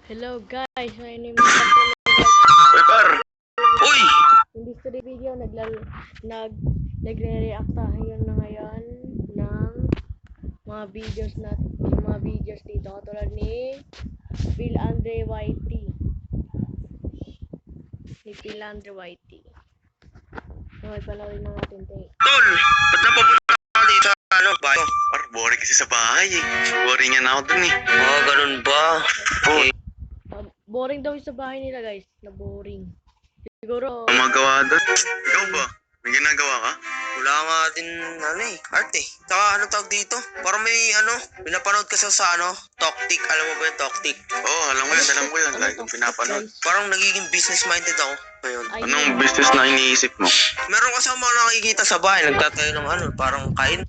Hello guys, my name is Antonio. Uy, par! Uy! In this today video, nagre-react tayo na ngayon ng mga videos dito katulad ni Phil Andre Whitey. Okay, panoorin na natin tayo. Tol! Ba't napapunta ka dito sa bahay? Par, boring kasi sa bahay eh. Boring yan ako dun eh. Ganun ba? Oh. Boring daw yung sa bahay nila guys, na boring. Siguro... Ang magawa dun? Ikaw ba? May ginagawa ka? Wala nga din, art eh. Saka ano tawag dito? Parang may pinapanood kasi sa Toktik. Alam mo ba yung Toktik? Oo, alam ko yun. Lagi kong pinapanood. Parang nagiging business-minded ako ngayon. Anong business na iniisip mo? Meron kasi ako mga nakikita sa bahay. Nagtatayo ng parang kain.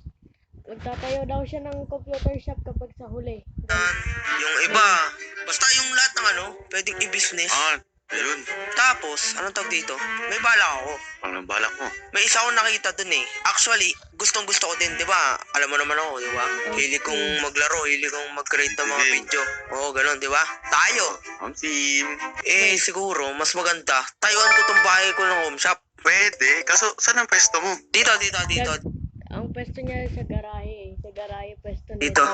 Nagtatayo daw siya ng computer shop kapag sa huli. Yung iba, basta yung lahat ng pwedeng i-business. Ayun. Tapos, anong tawag dito? May balak ako. Anong balak mo? May isa akong nakita dun eh. Actually, gustong gusto ko din, di ba? Alam mo naman ako, di ba? Hili kong maglaro, hili kong mag-create ng mga video. Oo, ganun, di ba? Tayo. Team. Siguro, mas maganda. Tayuan ko tong bahay ko ng home shop. Pwede. Kaso, saan ang pwesto mo? Dito. Ang pwesto niya sa garahe eh. Sa garahe pwesto niya. Dito.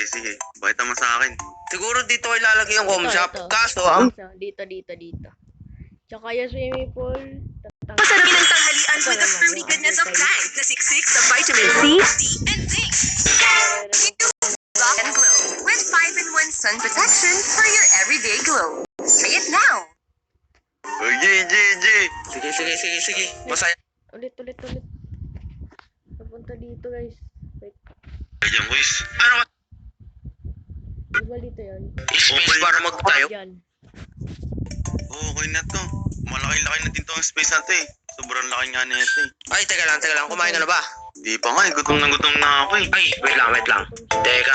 Sige. Bakit naman sa akin? Siguro dito ilalagay yung home shop. Kaso, Dito. Tsaka yung swimming pool. Masarap ng tanghalian with the fruity goodness of plant na siksik sa vitamin C, D, and zinc. Rock and glow with 5-in-1 sun protection for your everyday glow. Say it now. G. Sige. Masaya. Ulit. Papunta dito guys. Wait. Ayan boys. Ano ka? Diba dito yan? Space para magtayo? Yan. Okay na to. Malaki-laki na din to ang space natin eh. Sobrang laki nga na ito eh. Ay, teka lang. Kumain ka na ba? Hindi pa nga eh. Gutom na ako eh. Ay, wait lang. Teka.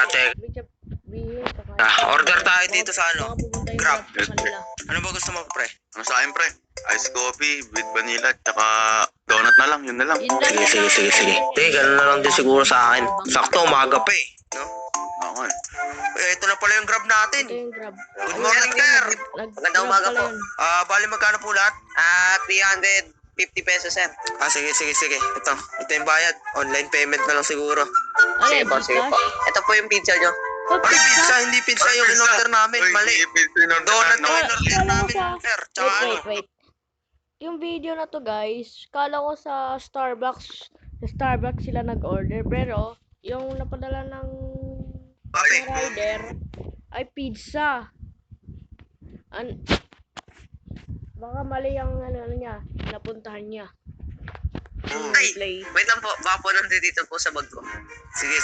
Order tayo dito sa Grab. Ano ba gusto mo, pre? Ano sa akin, pre? Ice coffee with vanilla tsaka donut na lang. Yun na lang. Sige. Ganun na lang din siguro sa akin. Sakto, umaga pa eh. No? Okay. Ito na pala yung Grab natin. Ito yung Grab. Good morning, sir. Magandang umaga po. Bali magkano po lahat? 350 pesos, sir. Sige. Ito yung bayad. Online payment na lang siguro. Sige po. Ito po yung pizza nyo. Ay, pizza, hindi pizza yung in-order namin. Mali. Donut yung in-order namin, sir. Tsaka Wait. Yung video na to guys, kala ko sa Starbucks sila nag-order. Pero, yung napadala ng rider ay pizza. Baka mali ang niya, napuntahan niya. Ay, wait lang po. Baka po nandito po sa bag ko. Sige.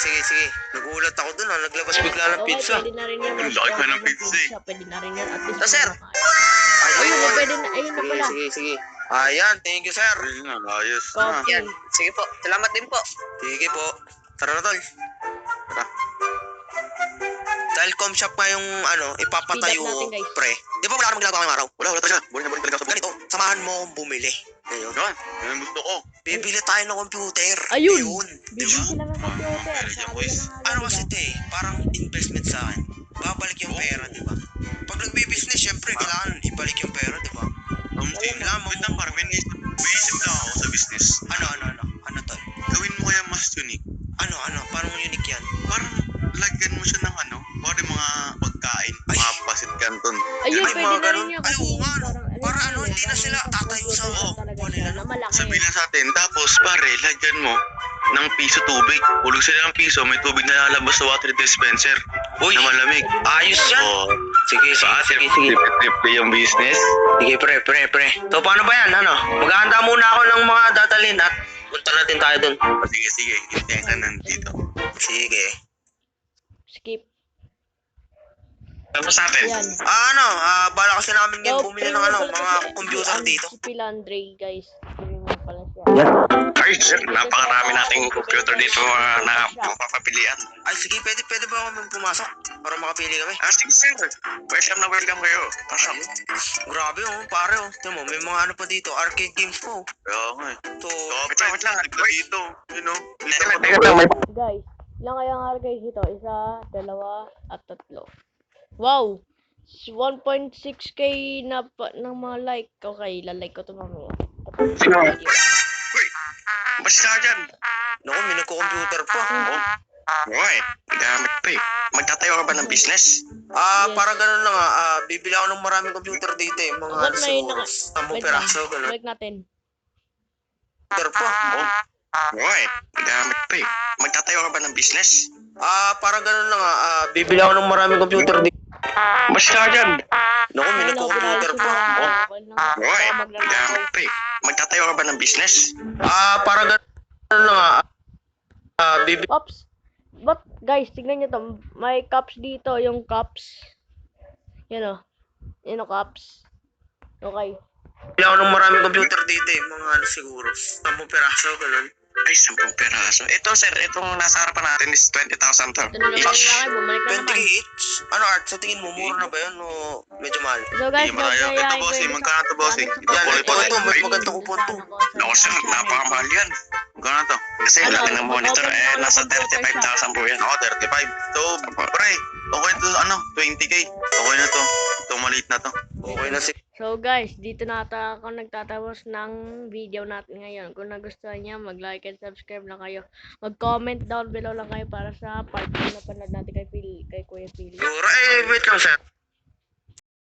Nagulat ako dun, naglabas bigla ng pizza. Pwede na rin yan. Ang laki pa ng pizza eh. Pwede na rin yan. At least sir. Ayun na pala. Sige. Ayan, thank you, sir. Ayos na. Coffee. Yan. Sige po. Salamat din po. Sige po. Tara na, tol. Tara. Dahil com shop nga yung ipapatayo, Speed up natin, guys. pre. Di ba wala namang ginagawa ngayong araw? Wala talaga. Boring talaga ako. Ganito, samahan mo akong bumili. Ngayon. Yan gusto ko. Bibili tayo ng computer. Ayun. Di Bibili ba? sila ng computer. Ano kasi ito eh, parang investment sa akin. Babalik yung pera, di ba? Pag nagbi-business, syempre, kailangan ibalik yung pera, di ba? Wait lang, parang may isip lang ako sa business. Ano to? Gawin mo kaya mas unique. Parang unique yan? Parang lagyan mo siya ng bari mga pagkain, mga pasit canton. Ayun, Ay, pwede mga na ganun. rin yan. Ay, oo nga, no? Para hindi na sila tatayo sa nila, no? Sabihin lang sa atin, tapos pare, lagyan mo ng piso tubig. Hulog sila ng piso, may tubig na lalabas sa water dispenser. Uy, na malamig. Ayos yan. Sige. Trip yung business. Sige, pre. So, paano ba yan? Maghahanda muna ako ng mga dadalhin at punta natin tayo dun. Sige. Hintayin ka nandito. Sige. Skip. Tapos natin. Yan. Bala kasi namin ngayon bumili ng mga computer dito. Si Phil Andre, guys. Yun nga pala siya. Ay, sir, napakarami nating computer dito na mapapapilian. Ay, sige, pwede ba kami pumasok para makapili kami? Sige, sir. Welcome kayo. Pasok. Grabe, pare, Tignan mo, may mga pa dito, arcade games po. Oo nga. Wait lang, dito. Guys, ilang kaya nga guys dito? 1, 2, at 3. Wow! 1.6k na ng mga like. Okay, lalike ko ito mamaya. Uy, basta ka dyan. Naku, may nagko-computer pa. Uy, gamit pa eh. Magtatayo ka ba ng business? Yes. Para ganun lang bibili ako ng maraming computer dito eh. Mga Ba't may siguro, Wait lang. peraso, ganun. Balik natin. Computer pa. Uy, gamit pa eh. Magtatayo ka ba ng business? Para ganun lang bibili ako ng maraming computer dito. Basta ka dyan. Naku, may nagko-computer pa. Uy, gamit pa eh. Magtatayo ka ba ng business? Para ganun lang bibili Ops. But guys, tignan nyo to. May cups dito, yung cups. Yan o. Yan o, cups. Okay. ako ng maraming computer dito eh. Mga siguro, 10 peraso, ganun. Ay, 10 peraso. Ito sir, itong nasa harapan natin is 20,000 to. Ito na naman yung Each. laki. Bumalik na 20 naman. each? Ano Art, sa tingin mo, mura na ba yun o medyo mahal? So guys, Hindi mo tayo. Ito, bossing. Magkano to, bossing? Ito, Yan, kulay ito, pala. ito, mas maganda ko po to. Naku sir, napakamahal yan. Magkano to? Kasi Ano, laki ng monitor mag-open eh, ako ng nasa computer 35,000 po yan. Ako, 35. So, pre, okay to, 20k. Okay na to. Ito, maliit na to. Okay na si... So guys, dito na ako nagtatapos ng video natin ngayon. Kung nagustuhan niya, mag-like and subscribe lang kayo. Mag-comment down below lang kayo para sa part 2 na panood natin kay Kuya Phil. Siguro, wait lang sir.